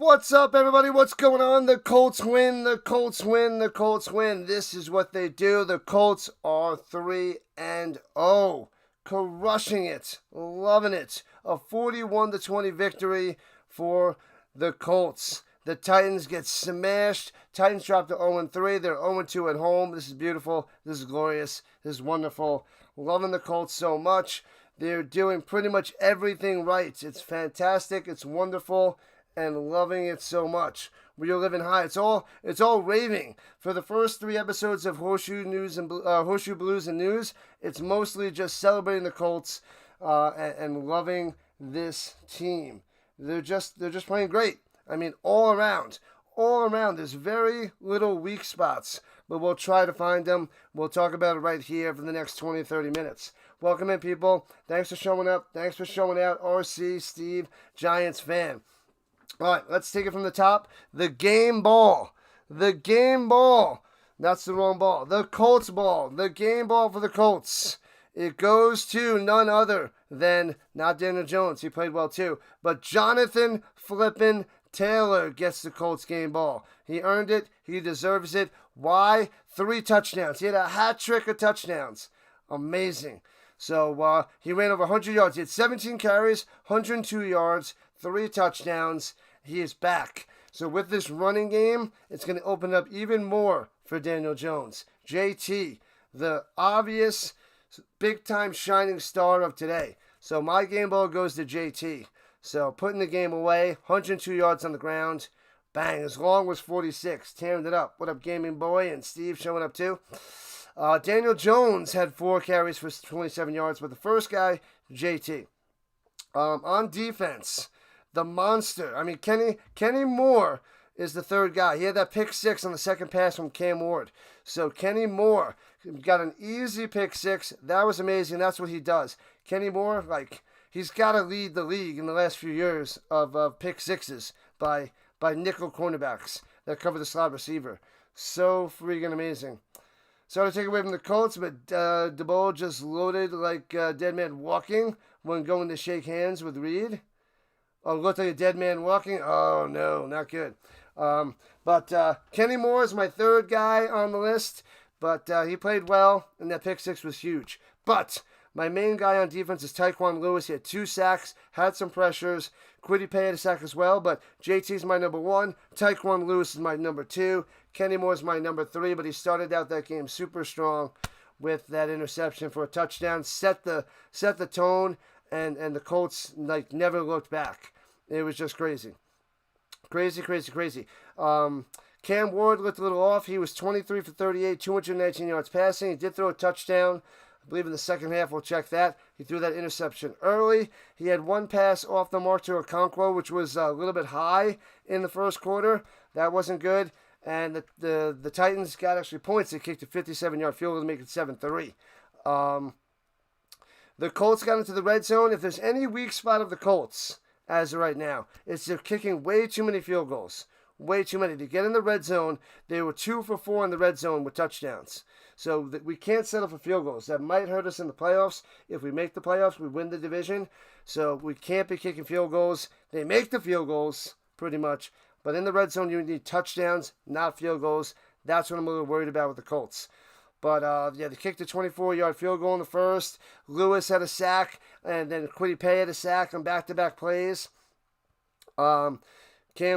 What's up, everybody? What's going on? The Colts win. The Colts win. The Colts win. This is what they do. The Colts are 3-0. Crushing it. Loving it. A 41-20 victory for the Colts. The Titans get smashed. Titans drop to 0-3. They're 0-2 at home. This is beautiful. This is glorious. This is wonderful. Loving the Colts so much. They're doing pretty much everything right. It's fantastic. It's wonderful. And loving it so much. We are living high. It's all raving. For the first 3 episodes of Horseshoe Blues and News, it's mostly just celebrating the Colts and loving this team. They're just playing great. I mean, all around. There's very little weak spots, but we'll try to find them. We'll talk about it right here for the next 20, 30 minutes. Welcome in, people. Thanks for showing up. Thanks for showing out. RC, Steve, Giants fan. All right, let's take it from the top. The game ball. The game ball. That's the wrong ball. The Colts ball. The game ball for the Colts. It goes to none other than, not Daniel Jones. He played well too. But Jonathan Flippin' Taylor gets the Colts game ball. He earned it. He deserves it. Why? 3 touchdowns. He had a hat trick of touchdowns. Amazing. So he ran over 100 yards. He had 17 carries, 102 yards, 3 touchdowns. He is back. So with this running game, it's going to open up even more for Daniel Jones. JT, the obvious big-time shining star of today. So my game ball goes to JT. So putting the game away, 102 yards on the ground. Bang, his long was 46. Tearing it up. What up, Gaming Boy? And Steve showing up too. Daniel Jones had 4 carries for 27 yards, but the first guy, JT. On defense, the monster. I mean, Kenny Moore is the third guy. He had that pick 6 on the second pass from Cam Ward. So Kenny Moore got an easy pick 6. That was amazing. That's what he does. Kenny Moore, he's got to lead the league in the last few years of pick 6s by nickel cornerbacks that cover the slot receiver. So freaking amazing. Sorry to take away from the Colts, but DeBoer just loaded like a dead man walking when going to shake hands with Reed. Oh, looked like a dead man walking? Oh, no, not good. But Kenny Moore is my third guy on the list, but he played well, and that pick 6 was huge. But my main guy on defense is Tyquan Lewis. He had 2 sacks, had some pressures. Kwity Paye had a sack as well, but JT's my number 1. Tyquan Lewis is my number 2. Kenny Moore is my number 3, but he started out that game super strong with that interception for a touchdown. Set the tone, and the Colts never looked back. It was just crazy. Crazy. Cam Ward looked a little off. He was 23 for 38, 219 yards passing. He did throw a touchdown. I believe in the second half. We'll check that. He threw that interception early. He had 1 pass off the mark to Okonkwo, which was a little bit high in the first quarter. That wasn't good. And the Titans got actually points. They kicked a 57-yard field goal to make it 7-3. The Colts got into the red zone. If there's any weak spot of the Colts as of right now, it's they're kicking way too many field goals. Way too many. To get in the red zone, they were 2 for 4 in the red zone with touchdowns. So we can't settle for field goals. That might hurt us in the playoffs. If we make the playoffs, we win the division. So we can't be kicking field goals. They make the field goals, pretty much. But in the red zone, you need touchdowns, not field goals. That's what I'm a little worried about with the Colts. But, they kicked a 24-yard field goal in the first. Lewis had a sack, and then Kwity Paye had a sack on back-to-back plays. Cam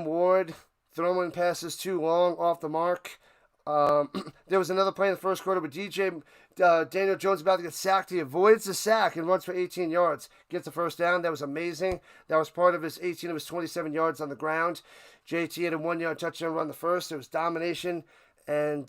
Ward throwing passes too long off the mark. There was another play in the first quarter with Daniel Jones about to get sacked. He avoids the sack and runs for 18 yards. Gets the first down. That was amazing. That was part of his 18 of his 27 yards on the ground. JT had a 1-yard touchdown run the first. There was domination. And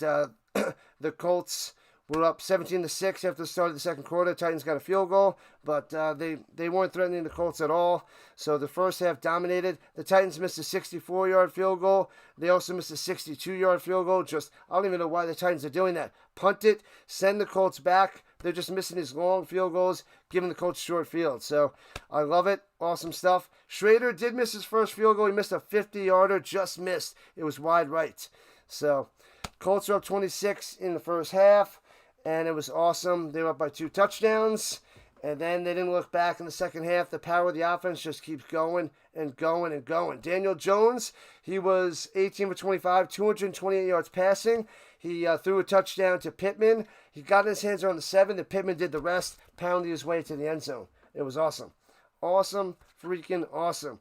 the Colts were up 17-6 after the start of the second quarter. Titans got a field goal, but they weren't threatening the Colts at all. So the first half dominated. The Titans missed a 64-yard field goal. They also missed a 62-yard field goal. I don't even know why the Titans are doing that. Punt it, send the Colts back. They're just missing these long field goals, giving the Colts short field. So I love it. Awesome stuff. Schrader did miss his first field goal. He missed a 50-yarder, just missed. It was wide right. So Colts are up 26 in the first half, and it was awesome. They were up by 2 touchdowns, and then they didn't look back in the second half. The power of the offense just keeps going and going and going. Daniel Jones, he was 18 for 25, 228 yards passing. He threw a touchdown to Pittman. He got his hands on the 7, and Pittman did the rest, pounding his way to the end zone. It was awesome. Awesome, freaking awesome.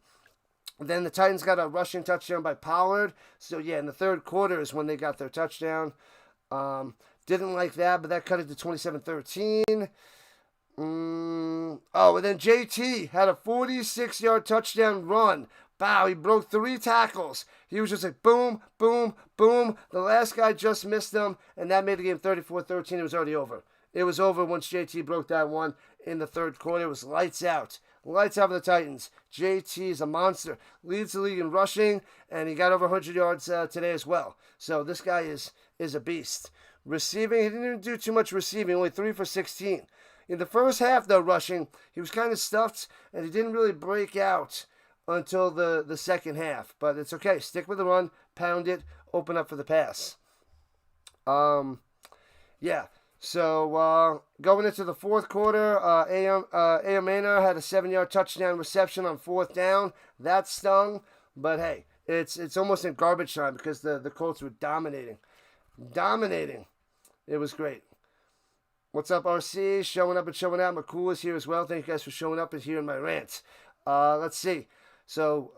Then the Titans got a rushing touchdown by Pollard. So, yeah, in the third quarter is when they got their touchdown. Didn't like that, but that cut it to 27-13. And then JT had a 46-yard touchdown run. Wow, he broke 3 tackles. He was just like boom, boom, boom. The last guy just missed him, and that made the game 34-13. It was already over. It was over once JT broke that one in the third quarter. It was lights out. Lights out for the Titans. JT is a monster. Leads the league in rushing, and he got over 100 yards today as well. So this guy is a beast. Receiving, he didn't even do too much receiving, only 3 for 16. In the first half, though, rushing, he was kind of stuffed, and he didn't really break out until the second half. But it's okay. Stick with the run, pound it, open up for the pass. Yeah. So going into the fourth quarter, Aomena had a 7-yard touchdown reception on 4th down. That stung, but hey, it's almost in garbage time because the Colts were dominating. It was great. What's up, RC? Showing up and showing out. McCool is here as well. Thank you guys for showing up and hearing my rant. Let's see. So,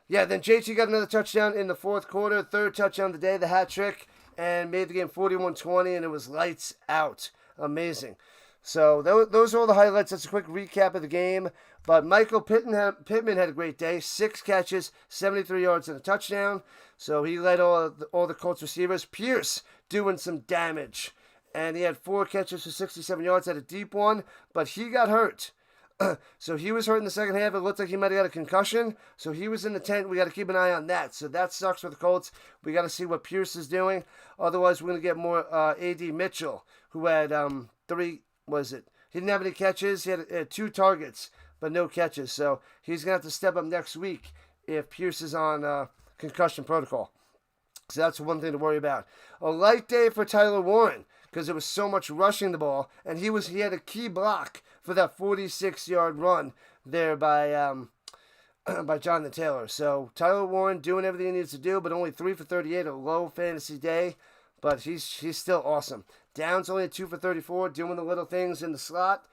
then JT got another touchdown in the fourth quarter. 3rd touchdown of the day, the hat trick, and made the game 41-20, and it was lights out. Amazing. So, those are all the highlights. That's a quick recap of the game. But Michael Pittman had a great day. 6 catches, 73 yards, and a touchdown. So, he led all the Colts receivers. Pierce doing some damage. And he had 4 catches for 67 yards, had a deep one, but he got hurt. So he was hurt in the second half. It looked like he might have got a concussion. So he was in the tent. We got to keep an eye on that. So that sucks for the Colts. We got to see what Pierce is doing. Otherwise, we're going to get more A.D. Mitchell, who had 3, was it? He didn't have any catches. He had 2 targets, but no catches. So he's going to have to step up next week if Pierce is on concussion protocol. So that's one thing to worry about. A light day for Tyler Warren because there was so much rushing the ball, and he had a key block for that 46-yard run there by Jonathan Taylor. So Tyler Warren doing everything he needs to do, but only 3 for 38, a low fantasy day, but he's still awesome. Downs only 2 for 34, doing the little things in the slot.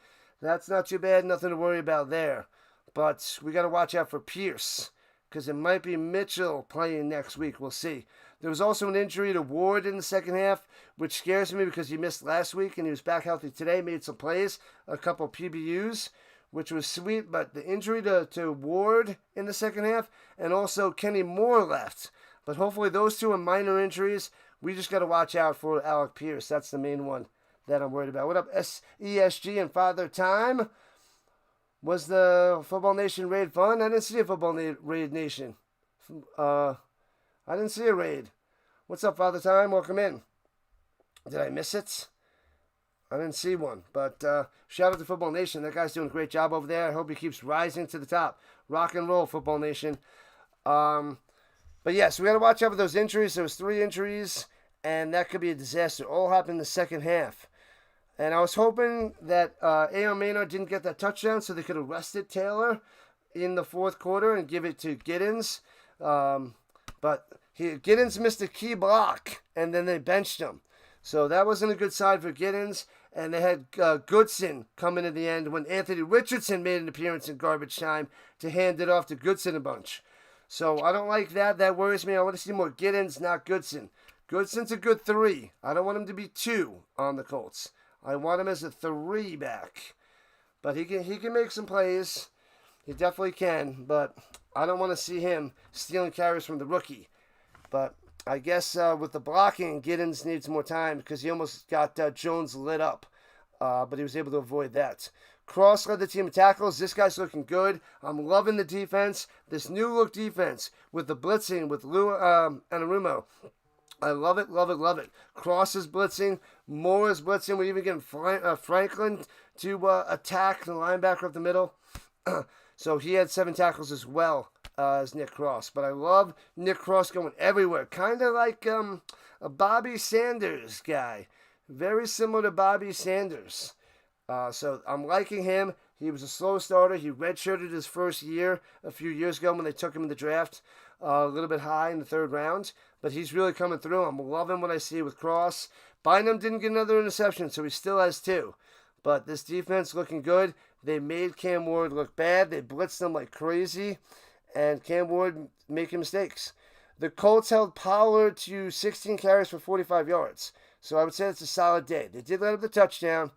That's not too bad, nothing to worry about there. But we got to watch out for Pierce because it might be Mitchell playing next week. We'll see. There was also an injury to Ward in the second half, which scares me because he missed last week and he was back healthy today, made some plays, a couple PBUs, which was sweet. But the injury to Ward in the second half, and also Kenny Moore left. But hopefully those 2 are minor injuries. We just got to watch out for Alec Pierce. That's the main one that I'm worried about. What up, SESG and Father Time? Was the Football Nation raid fun? I didn't see a Football Raid Nation. I didn't see a raid. What's up, Father Time? Welcome in. Did I miss it? I didn't see one. But shout out to Football Nation. That guy's doing a great job over there. I hope he keeps rising to the top. Rock and roll, Football Nation. But yeah, so we got to watch out for those injuries. There was 3 injuries, and that could be a disaster. All happened in the second half. And I was hoping that A.O. Maynard didn't get that touchdown so they could have rested Taylor in the fourth quarter and give it to Giddens. But Giddens missed a key block, and then they benched him. So that wasn't a good side for Giddens. And they had Goodson come in at the end when Anthony Richardson made an appearance in garbage time to hand it off to Goodson a bunch. So I don't like that. That worries me. I want to see more Giddens, not Goodson. Goodson's a good 3. I don't want him to be 2 on the Colts. I want him as a 3 back. But he can make some plays. He definitely can. But I don't want to see him stealing carries from the rookie. But I guess with the blocking, Giddens needs more time because he almost got Jones lit up. But he was able to avoid that. Cross led the team in tackles. This guy's looking good. I'm loving the defense. This new look defense with the blitzing with Lou Anarumo. I love it, love it, love it. Cross is blitzing. Moore is blitzing. We're even getting Franklin to attack the linebacker up the middle. So he had 7 tackles as well as Nick Cross. But I love Nick Cross going everywhere. Kind of like a Bobby Sanders guy. Very similar to Bobby Sanders. So I'm liking him. He was a slow starter. He redshirted his first year a few years ago when they took him in the draft a little bit high in the third round. But he's really coming through. I'm loving what I see with Cross. Bynum didn't get another interception, so he still has 2. But this defense looking good. They made Cam Ward look bad. They blitzed him like crazy. And Cam Ward making mistakes. The Colts held Pollard to 16 carries for 45 yards. So I would say it's a solid day. They did let up the touchdown,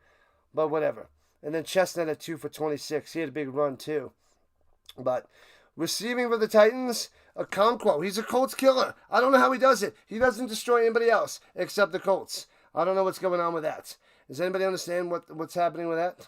but whatever. And then Chestnut at 2 for 26. He had a big run too. But receiving for the Titans, Okonkwo. He's a Colts killer. I don't know how he does it. He doesn't destroy anybody else except the Colts. I don't know what's going on with that. Does anybody understand what's happening with that?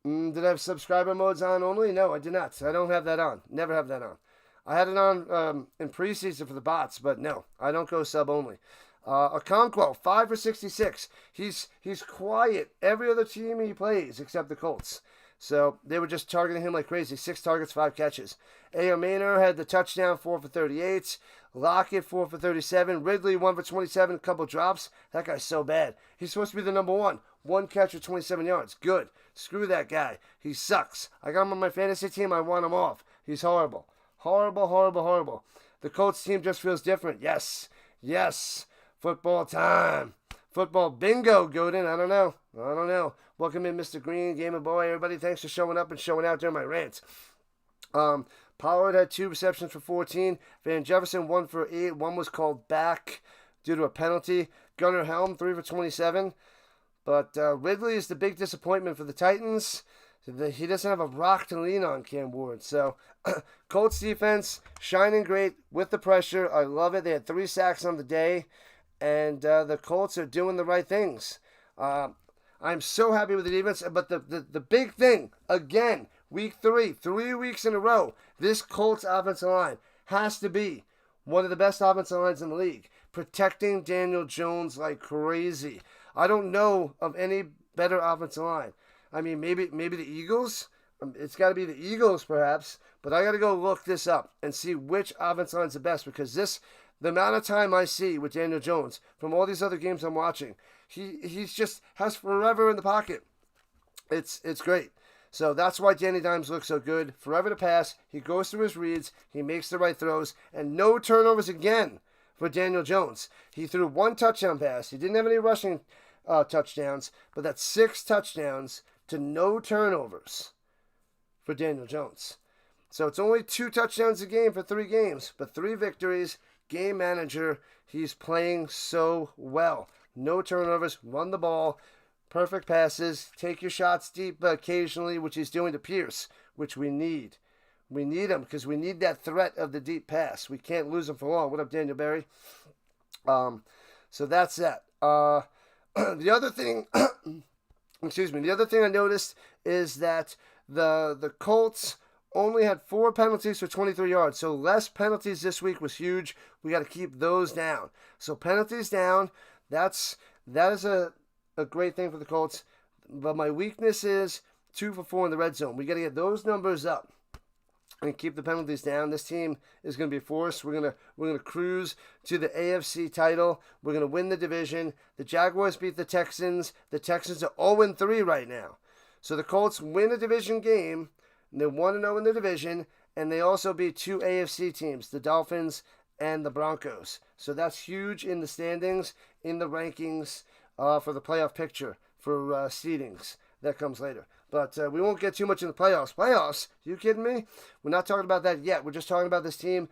Did I have subscriber modes on only? No, I did not. I don't have that on. Never have that on. I had it on in preseason for the bots, but no, I don't go sub only. Okonkwo, 5 for 66. He's quiet. Every other team he plays except the Colts. So they were just targeting him like crazy. 6 targets, 5 catches. A.O. Maynor had the touchdown, 4 for 38. Lockett, 4 for 37. Ridley, 1 for 27, a couple drops. That guy's so bad. He's supposed to be the number 1. 1 catch for 27 yards. Good. Screw that guy. He sucks. I got him on my fantasy team. I want him off. He's horrible. Horrible, horrible, horrible. The Colts team just feels different. Yes. Yes. Football time. Football bingo, Godin. I don't know. Welcome in, Mr. Green, Gamer Boy. Everybody, thanks for showing up and showing out during my rant. Pollard had 2 receptions for 14. Van Jefferson, 1 for 8. 1 was called back due to a penalty. Gunnar Helm, 3 for 27. But Ridley is the big disappointment for the Titans. He doesn't have a rock to lean on, Cam Ward. So, Colts defense, shining great with the pressure. I love it. They had 3 sacks on the day. And the Colts are doing the right things. I'm so happy with the defense. But the big thing, again, week 3, 3 weeks in a row, this Colts offensive line has to be one of the best offensive lines in the league. Protecting Daniel Jones like crazy. I don't know of any better offensive line. I mean, maybe the Eagles. It's got to be the Eagles, perhaps. But I got to go look this up and see which offensive line's the best, because the amount of time I see with Daniel Jones from all these other games I'm watching, he's just has forever in the pocket. It's great. So that's why Danny Dimes looks so good. Forever to pass. He goes through his reads. He makes the right throws. And no turnovers again for Daniel Jones. He threw 1 touchdown pass. He didn't have any rushing touchdowns, but that's 6 touchdowns to no turnovers for Daniel Jones. So it's only 2 touchdowns a game for 3 games, but 3 victories. Game manager. He's playing so well. No turnovers. Run the ball. Perfect passes. Take your shots deep occasionally, which he's doing to Pierce, which we need. We need him because we need that threat of the deep pass. We can't lose him for long. What up, Daniel Barry? So that's that. The other thing, the other thing I noticed is that the Colts only had 4 penalties for 23 yards. So less penalties this week was huge. We got to keep those down. So penalties down. That is a great thing for the Colts. But my weakness is 2 for 4 in the red zone. We got to get those numbers up and keep the penalties down. This team is going to be a force. We're gonna cruise to the AFC title. We're gonna win the division. The Jaguars beat the Texans. The Texans are 0-3 right now. So the Colts win a division game. And they're 1-0 in the division, and they also beat 2 AFC teams, the Dolphins and the Broncos. So that's huge in the standings, in the rankings for the playoff picture, for seedings. That comes later. But we won't get too much in the playoffs. Playoffs? You kidding me? We're not talking about that yet. We're just talking about this team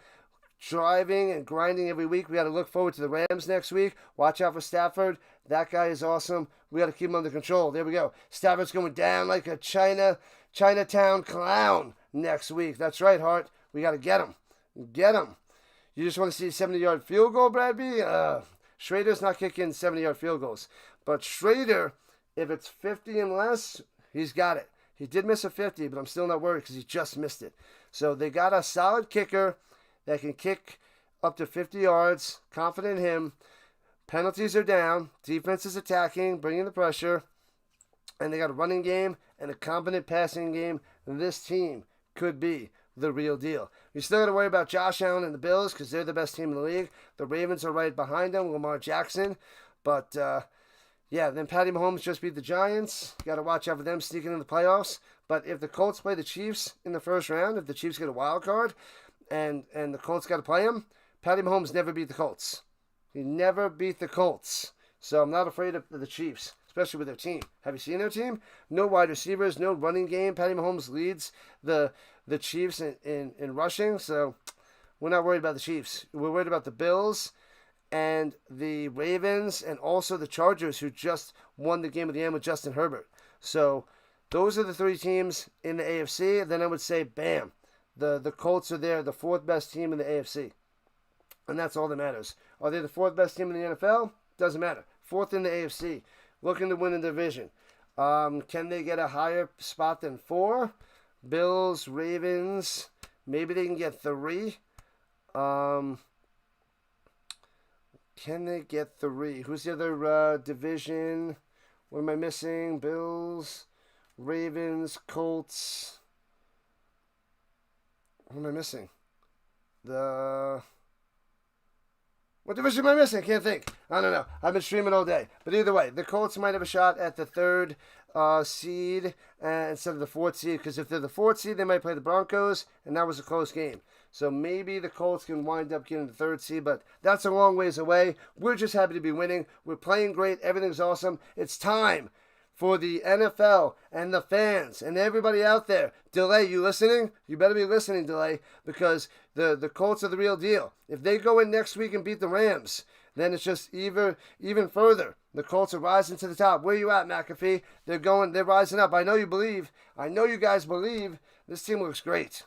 driving and grinding every week. We got to look forward to the Rams next week. Watch out for Stafford. That guy is awesome. We got to keep him under control. There we go. Stafford's going down like a Chinatown clown next week. That's right, Hart. We got to get him. Get him. You just want to see a 70-yard field goal, Brad B? Schrader's not kicking 70-yard field goals. But Schrader, if it's 50 and less, he's got it. He did miss a 50, but I'm still not worried because he just missed it. So they got a solid kicker that can kick up to 50 yards. Confident in him. Penalties are down. Defense is attacking, bringing the pressure. And they got a running game and a competent passing game. This team could be the real deal. You still got to worry about Josh Allen and the Bills because they're the best team in the league. The Ravens are right behind them, Lamar Jackson. But Yeah, then Patty Mahomes just beat the Giants. Got to watch out for them sneaking in the playoffs. But if the Colts play the Chiefs in the first round, if the Chiefs get a wild card, and the Colts got to play him, Patty Mahomes never beat the Colts. He never beat the Colts. So I'm not afraid of the Chiefs, especially with their team. Have you seen their team? No wide receivers, no running game. Patty Mahomes leads the Chiefs in rushing. So we're not worried about the Chiefs. We're worried about the Bills and the Ravens, and also the Chargers, who just won the game of the end with Justin Herbert. So those are the three teams in the AFC. Then I would say, bam, the Colts are there, the fourth best team in the AFC. And that's all that matters. Are they the fourth best team in the NFL? Doesn't matter. Fourth in the AFC, looking to win the division. Can they get a higher spot than 4? Bills, Ravens, maybe they can get 3. Can they get 3? Who's the other division? What am I missing? Bills, Ravens, Colts. What am I missing? What division am I missing? I can't think. I don't know. I've been streaming all day. But either way, the Colts might have a shot at the 3rd seed instead of the 4th seed. Because if they're the 4th seed, they might play the Broncos. And that was a close game. So maybe the Colts can wind up getting the 3rd seed. But that's a long ways away. We're just happy to be winning. We're playing great. Everything's awesome. It's time for the NFL and the fans and everybody out there. Delay, you listening? You better be listening, Delay, because the Colts are the real deal. If they go in next week and beat the Rams, then it's just even further. The Colts are rising to the top. Where you at, McAfee? They're rising up. I know you believe. I know you guys believe. This team looks great.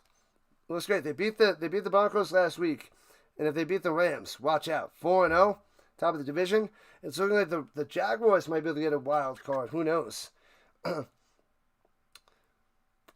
It looks great. They beat the Broncos last week. And if they beat the Rams, watch out. 4-0, top of the division. It's looking like the Jaguars might be able to get a wild card. Who knows?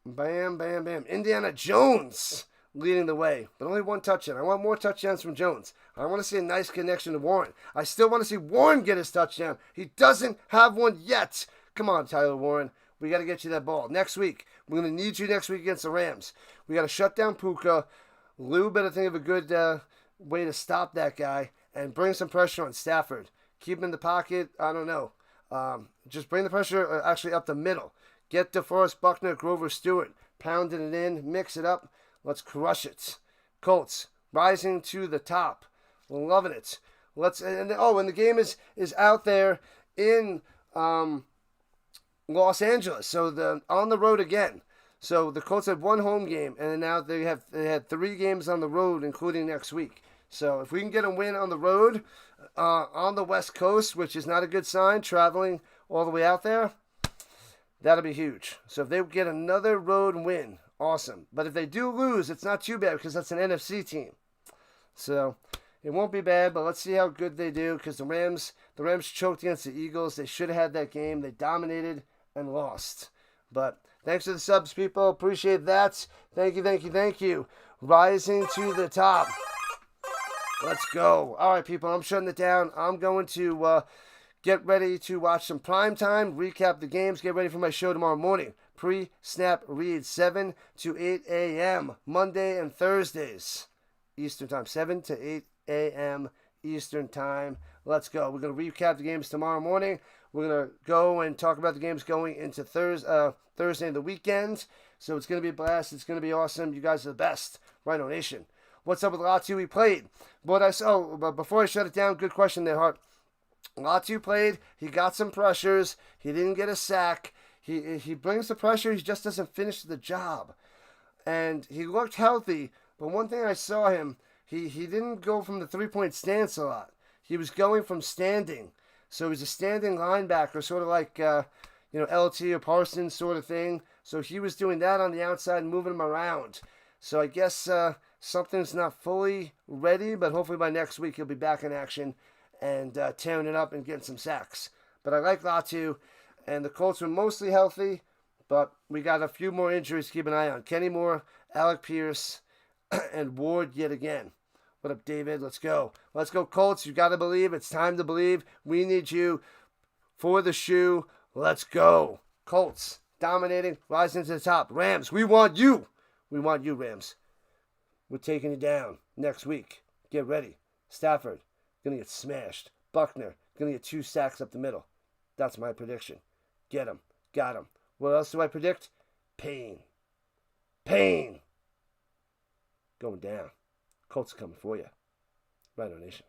Bam, bam, bam. Indiana Jones leading the way, but only 1 touchdown. I want more touchdowns from Jones. I want to see a nice connection to Warren. I still want to see Warren get his touchdown. He doesn't have one yet. Come on, Tyler Warren. We got to get you that ball. Next week, we're going to need you next week against the Rams. We got to shut down Puka. Lou better think of a good way to stop that guy and bring some pressure on Stafford. Keep him in the pocket. I don't know. Just bring the pressure actually up the middle. Get DeForest Buckner, Grover Stewart, pounding it in, mix it up. Let's crush it. Colts rising to the top. We're loving it. And the game is out there in Los Angeles. So on the road again. So the Colts had 1 home game, and now they had 3 games on the road, including next week. So if we can get a win on the road, on the West Coast, which is not a good sign, traveling all the way out there, that'll be huge. So if they get another road win, awesome. But if they do lose, it's not too bad because that's an NFC team. So it won't be bad, but let's see how good they do because the Rams choked against the Eagles. They should have had that game. They dominated and lost. But thanks for the subs, people. Appreciate that. Thank you, thank you, thank you. Rising to the top. Let's go. All right, people, I'm shutting it down. I'm going to get ready to watch some primetime, recap the games, get ready for my show tomorrow morning. Pre-snap read, 7 to 8 a.m., Monday and Thursdays, Eastern Time, 7 to 8 a.m. Eastern Time. Let's go. We're going to recap the games tomorrow morning. We're going to go and talk about the games going into Thursday and the weekend. So it's going to be a blast. It's going to be awesome. You guys are the best. Rhino Nation. What's up with Latu? He played. But before I shut it down, good question there, Hart. Latu played. He got some pressures. He didn't get a sack. He brings the pressure. He just doesn't finish the job. And he looked healthy. But one thing I saw him, he didn't go from the 3-point stance a lot. He was going from standing. So he's a standing linebacker, sort of like LT or Parsons sort of thing. So he was doing that on the outside and moving him around. So I guess something's not fully ready, but hopefully by next week he'll be back in action and tearing it up and getting some sacks. But I like Latu, and the Colts were mostly healthy, but we got a few more injuries to keep an eye on. Kenny Moore, Alec Pierce, and Ward yet again. What up, David? Let's go. Let's go, Colts. You got to believe. It's time to believe. We need you for the shoe. Let's go. Colts, dominating, rising to the top. Rams, we want you. We want you, Rams. We're taking you down next week. Get ready. Stafford, going to get smashed. Buckner, going to get 2 sacks up the middle. That's my prediction. Get him. Got him. What else do I predict? Pain. Pain. Going down. Colts coming for you. Rhino Nation.